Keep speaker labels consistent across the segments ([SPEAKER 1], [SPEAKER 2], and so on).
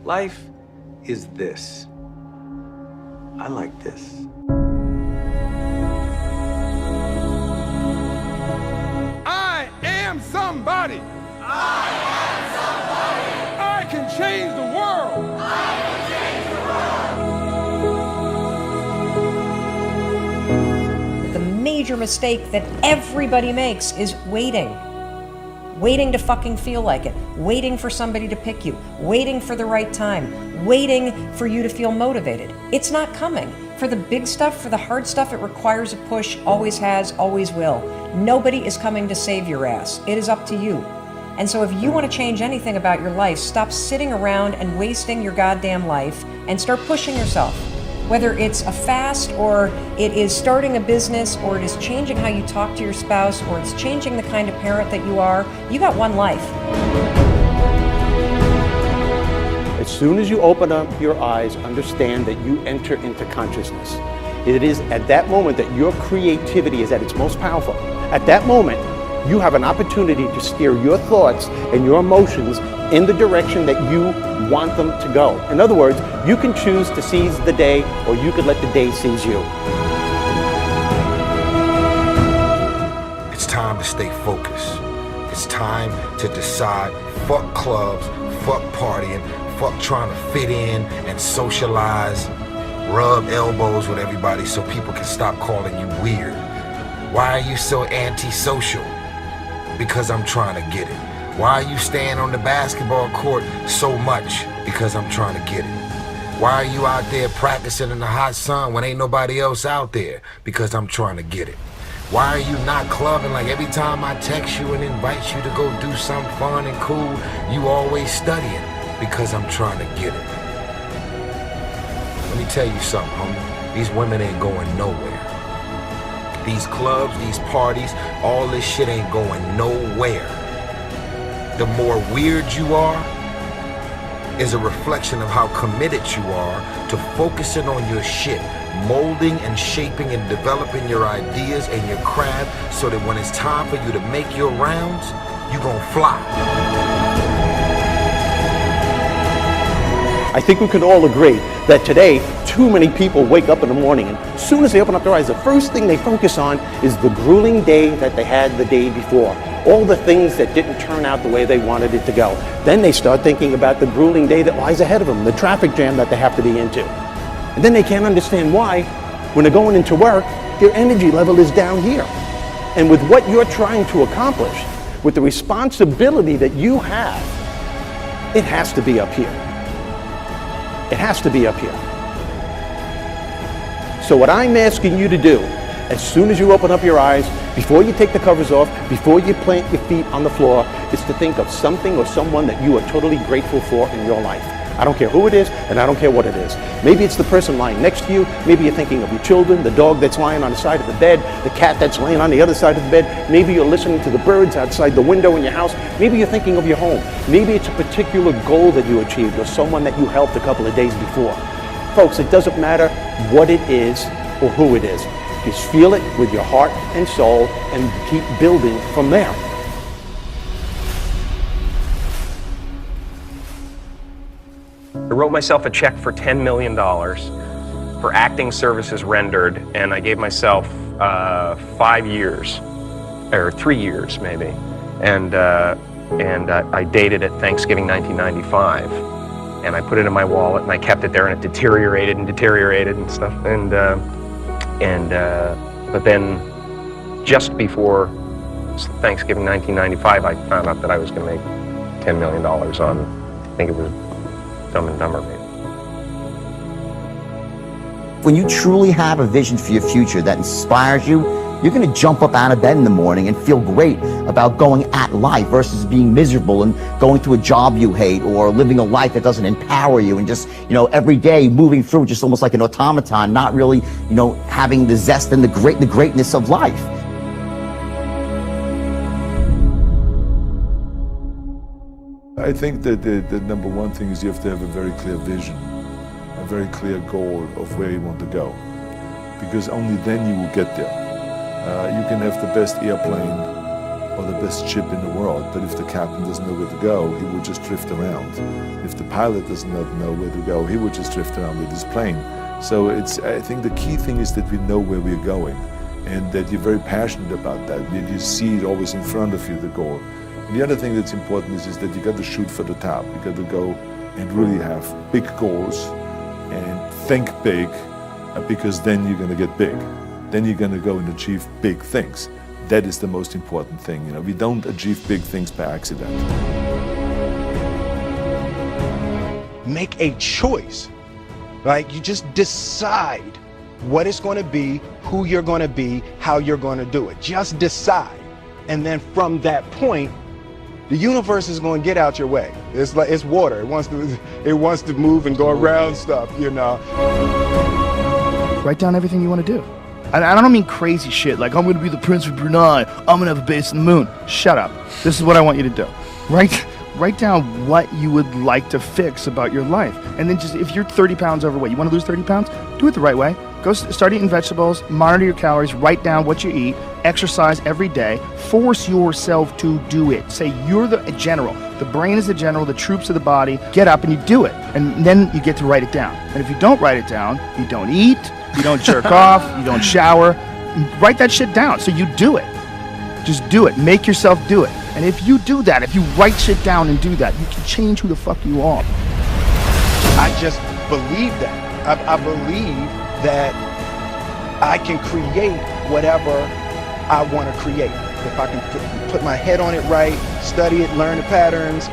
[SPEAKER 1] Life is this. I like this.
[SPEAKER 2] I am somebody. I am somebody. I can change the world. I can change the world.
[SPEAKER 3] The major mistake that everybody makes is waiting. Waiting to fucking feel like it. Waiting for somebody to pick you. Waiting for the right time. Waiting for you to feel motivated. It's not coming. For the big stuff, for the hard stuff, it requires a push, always has, always will. Nobody is coming to save your ass. It is up to you. And so if you want to change anything about your life, stop sitting around and wasting your goddamn life and start pushing yourself. Whether it's a fast, or it is starting a business, or it is changing how you talk to your spouse, or it's changing the kind of parent that you are, you got one life.
[SPEAKER 4] As soon as you open up your eyes, understand that you enter into consciousness. It is at that moment that your creativity is at its most powerful. At that moment, you have an opportunity to steer your thoughts and your emotions in the direction that you want them to go. In other words, you can choose to seize the day, or you could let the day seize you.
[SPEAKER 5] It's time to stay focused. It's time to decide, fuck clubs, fuck partying, fuck trying to fit in and socialize, rub elbows with everybody so people can stop calling you weird. Why are you so antisocial? Because I'm trying to get it. Why are you staying on the basketball court so much? Because I'm trying to get it. Why are you out there practicing in the hot sun when ain't nobody else out there? Because I'm trying to get it. Why are you not clubbing like every time I text you and invite you to go do something fun and cool, you always studying? Because I'm trying to get it. Let me tell you something, homie. These women ain't going nowhere. These clubs, these parties, all this shit ain't going nowhere. The more weird you are is a reflection of how committed you are to focusing on your shit, molding and shaping and developing your ideas and your craft so that when it's time for you to make your rounds, you gon' fly.
[SPEAKER 4] I think we can all agree that today, too many people wake up in the morning and as soon as they open up their eyes, the first thing they focus on is the grueling day that they had the day before. All the things that didn't turn out the way they wanted it to go. Then they start thinking about the grueling day that lies ahead of them, the traffic jam that they have to be into. And then they can't understand why, when they're going into work, their energy level is down here. And with what you're trying to accomplish, with the responsibility that you have, it has to be up here. It has to be up here. So what I'm asking you to do, as soon as you open up your eyes, before you take the covers off, before you plant your feet on the floor, is to think of something or someone that you are totally grateful for in your life. I don't care who it is, and I don't care what it is. Maybe it's the person lying next to you. Maybe you're thinking of your children, the dog that's lying on the side of the bed, the cat that's laying on the other side of the bed. Maybe you're listening to the birds outside the window in your house. Maybe you're thinking of your home. Maybe it's a particular goal that you achieved or someone that you helped a couple of days before. Folks, it doesn't matter what it is or who it is. Just feel it with your heart and soul and keep building from there.
[SPEAKER 6] I wrote myself a check for $10 million for acting services rendered, and I gave myself 5 years, or 3 years maybe, and I dated it Thanksgiving 1995, and I put it in my wallet, and I kept it there, and it deteriorated and stuff, but then just before Thanksgiving 1995, I found out that I was going to make $10 million on, I think it was Dumb and Dumber, maybe.
[SPEAKER 7] When you truly have a vision for your future that inspires you, you're going to jump up out of bed in the morning and feel great about going at life versus being miserable and going to a job you hate or living a life that doesn't empower you and just, every day moving through just almost like an automaton, not really, having the zest and the greatness of life.
[SPEAKER 8] I think that the number one thing is you have to have a very clear vision, a very clear goal of where you want to go, because only then you will get there. You can have the best airplane, or the best ship in the world, but if the captain doesn't know where to go, he will just drift around. If the pilot doesn't know where to go, he will just drift around with his plane. So I think the key thing is that we know where we're going, and that you're very passionate about that. You see it always in front of you, the goal. And the other thing that's important is that you got to shoot for the top. You got to go and really have big goals and think big, because then you're going to get big. Then you're going to go and achieve big things. That is the most important thing. You know, we don't achieve big things by accident.
[SPEAKER 9] Make a choice. Like, you just decide what it's going to be, who you're going to be, how you're going to do it. Just decide. And then from that point, the universe is going to get out your way. It's like, it's water. It wants to move and go around stuff, you know.
[SPEAKER 10] Write down everything you want to do. And I don't mean crazy shit like, I'm going to be the Prince of Brunei, I'm going to have a base on the moon. Shut up. This is what I want you to do. Write down what you would like to fix about your life. And then just, if you're 30 pounds overweight, you want to lose 30 pounds? Do it the right way. Go start eating vegetables, monitor your calories, write down what you eat, exercise every day, force yourself to do it. Say you're the general. The brain is the general, the troops of the body. Get up and you do it. And then you get to write it down. And if you don't write it down, you don't eat, you don't jerk off, you don't shower. Write that shit down so you do it. Just do it. Make yourself do it. And if you do that, if you write shit down and do that, you can change who the fuck you are.
[SPEAKER 9] I just believe that. I believe that I can create whatever I want to create. If I can put my head on it right, study it, learn the patterns,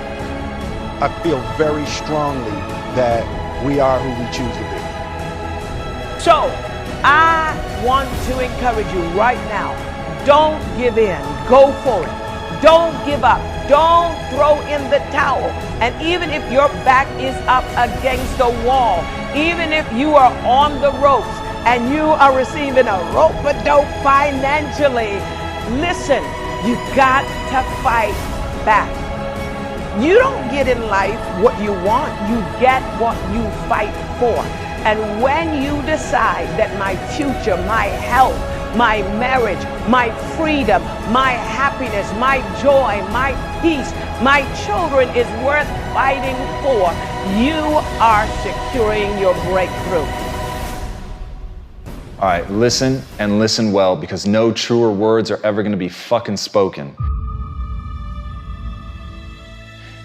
[SPEAKER 9] I feel very strongly that we are who we choose to be.
[SPEAKER 11] So, I want to encourage you right now, don't give in, go for it. Don't give up, don't throw in the towel. And even if your back is up against a wall, even if you are on the ropes and you are receiving a rope-a-dope financially, listen, you got to fight back. You don't get in life what you want, you get what you fight for. And when you decide that my future, my health, my marriage, my freedom, my happiness, my joy, my peace, my children is worth fighting for, you are securing your breakthrough.
[SPEAKER 12] All right, listen and listen well, because no truer words are ever gonna be fucking spoken.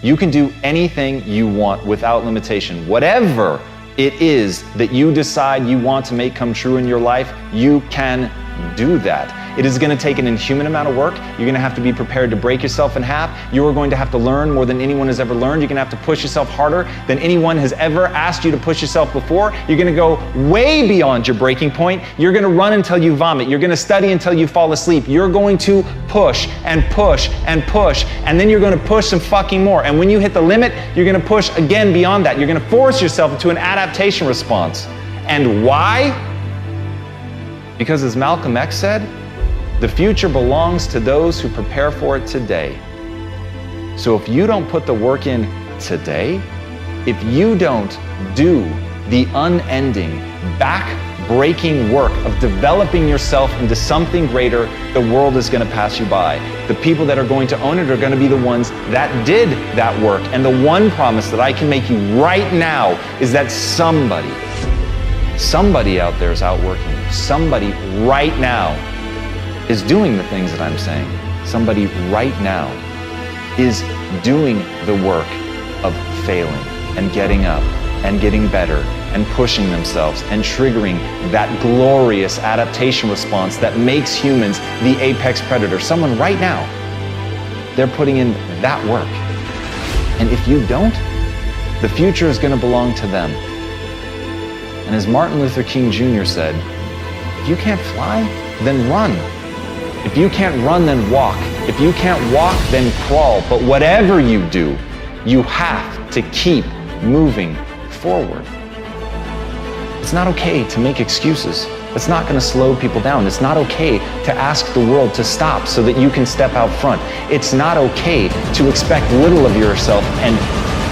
[SPEAKER 12] You can do anything you want without limitation. Whatever it is that you decide you want to make come true in your life, you can do that. It is going to take an inhuman amount of work. You're going to have to be prepared to break yourself in half. You are going to have to learn more than anyone has ever learned. You're going to have to push yourself harder than anyone has ever asked you to push yourself before. You're going to go way beyond your breaking point. You're going to run until you vomit. You're going to study until you fall asleep. You're going to push and push and push, and then you're going to push some fucking more. And when you hit the limit, you're going to push again beyond that. You're going to force yourself into an adaptation response. And why? Because as Malcolm X said, the future belongs to those who prepare for it today. So if you don't put the work in today, if you don't do the unending, back-breaking work of developing yourself into something greater, the world is going to pass you by. The people that are going to own it are going to be the ones that did that work. And the one promise that I can make you right now is that somebody out there is outworking you. Somebody right now is doing the things that I'm saying. Somebody right now is doing the work of failing and getting up and getting better and pushing themselves and triggering that glorious adaptation response that makes humans the apex predator. Someone right now, they're putting in that work. And if you don't, the future is going to belong to them. And as Martin Luther King Jr. said, if you can't fly, then run. If you can't run, then walk. If you can't walk, then crawl. But whatever you do, you have to keep moving forward. It's not okay to make excuses. It's not going to slow people down. It's not okay to ask the world to stop so that you can step out front. It's not okay to expect little of yourself and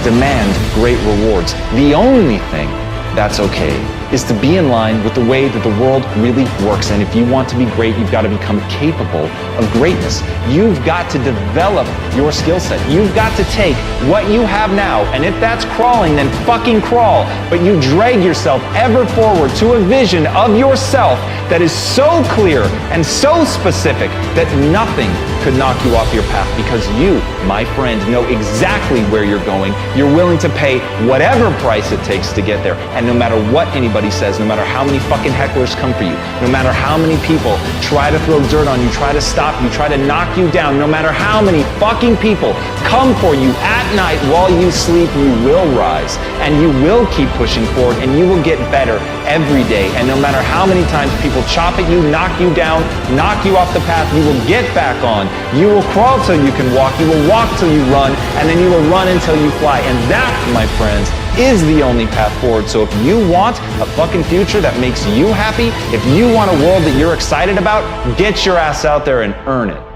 [SPEAKER 12] demand great rewards. The only thing that's okay is to be in line with the way that the world really works. And if you want to be great, you've got to become capable of greatness. You've got to develop your skill set. You've got to take what you have now, and if that's crawling, then fucking crawl. But you drag yourself ever forward to a vision of yourself that is so clear and so specific that nothing could knock you off your path, because you, my friend, know exactly where you're going. You're willing to pay whatever price it takes to get there. And no matter what anybody says, no matter how many fucking hecklers come for you, no matter how many people try to throw dirt on you, try to stop you, try to knock you down, no matter how many fucking people come for you at night while you sleep, you will rise and you will keep pushing forward and you will get better every day. And no matter how many times people chop at you, knock you down, knock you off the path, you will get back on. You will crawl till you can walk, you will walk till you run, and then you will run until you fly. And that, my friends, is the only path forward. So if you want a fucking future that makes you happy, if you want a world that you're excited about, get your ass out there and earn it.